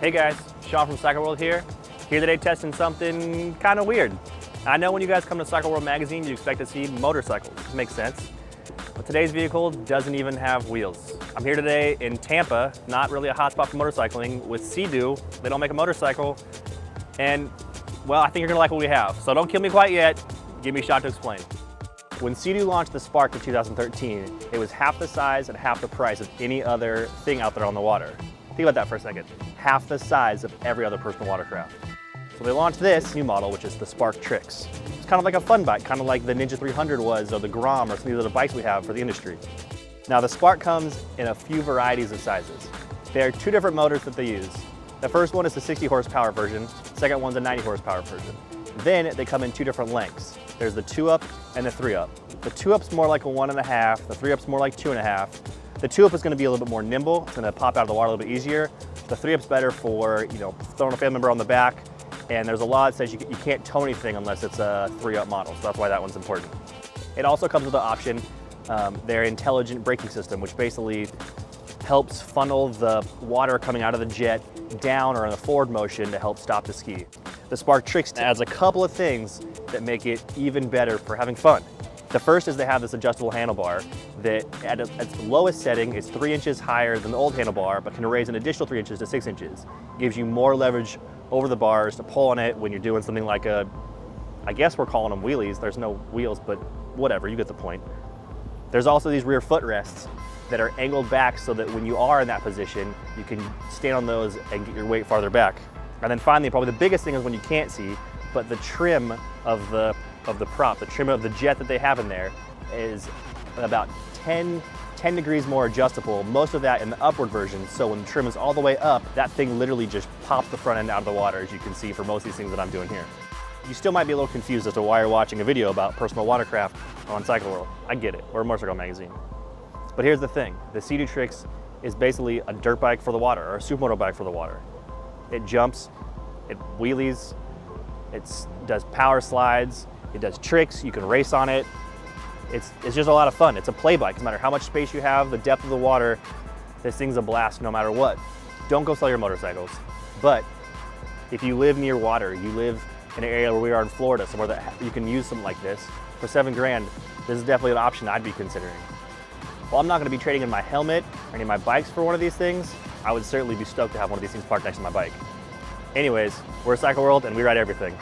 Hey guys, Sean from Cycle World here today testing something kind of weird. I know when you guys come to Cycle World magazine, you expect to see motorcycles. Makes sense. But today's vehicle doesn't even have wheels. I'm here today in Tampa, not really a hotspot for motorcycling, with Sea-Doo. They don't make a motorcycle, and well, I think you're gonna like what we have. So don't kill me quite yet, give me a shot to explain. When Sea-Doo launched the SPARK in 2013, it was half the size and half the price of any other thing out there on the water. Think about that for a second. Half the size of every other personal watercraft. So they launched this new model, which is the SPARK TRIXX. It's kind of like a fun bike, kind of like the Ninja 300 was, or the Grom, or some of the other bikes we have for the industry. Now the SPARK comes in a few varieties of sizes. There are two different motors that they use. The first one is the 60 horsepower version, the second one's a 90 horsepower version. Then they come in two different lengths. There's the 2-up and the 3-up. The 2-up's more like a 1.5, the 3-up's more like 2.5. The 2-up is going to be a little bit more nimble. It's going to pop out of the water a little bit easier. The 3-up's better for, throwing a family member on the back. And there's a law that says you can't tow anything unless it's a 3-up model. So that's why that one's important. It also comes with the option, their intelligent braking system, which basically helps funnel the water coming out of the jet down or in a forward motion to help stop the ski. The SPARK TRIXX adds a couple of things that make it even better for having fun. The first is they have this adjustable handlebar that at its lowest setting is 3 inches higher than the old handlebar, but can raise an additional 3 inches to 6 inches. Gives you more leverage over the bars to pull on it when you're doing something like I guess we're calling them wheelies. There's no wheels, but whatever, you get the point. There's also these rear footrests that are angled back so that when you are in that position, you can stand on those and get your weight farther back. And then finally, probably the biggest thing is when you can't see, but the trim of the prop, the trim of the jet that they have in there is about 10 degrees more adjustable, most of that in the upward version. So when the trim is all the way up, that thing literally just pops the front end out of the water, as you can see for most of these things that I'm doing here. You still might be a little confused as to why you're watching a video about personal watercraft on Cycle World. I get it, we're a motorcycle magazine. But here's the thing, the Sea-Doo TRIXX is basically a dirt bike for the water, or a supermoto bike for the water. It jumps, it wheelies, it does power slides, it does tricks, you can race on it. It's just a lot of fun. It's a play bike. No matter how much space you have, the depth of the water, this thing's a blast no matter what. Don't go sell your motorcycles. But if you live near water, you live in an area where we are in Florida, somewhere that you can use something like this, for $7 grand, this is definitely an option I'd be considering. While I'm not gonna be trading in my helmet or any of my bikes for one of these things, I would certainly be stoked to have one of these things parked next to my bike. Anyways, we're Cycle World and we ride everything.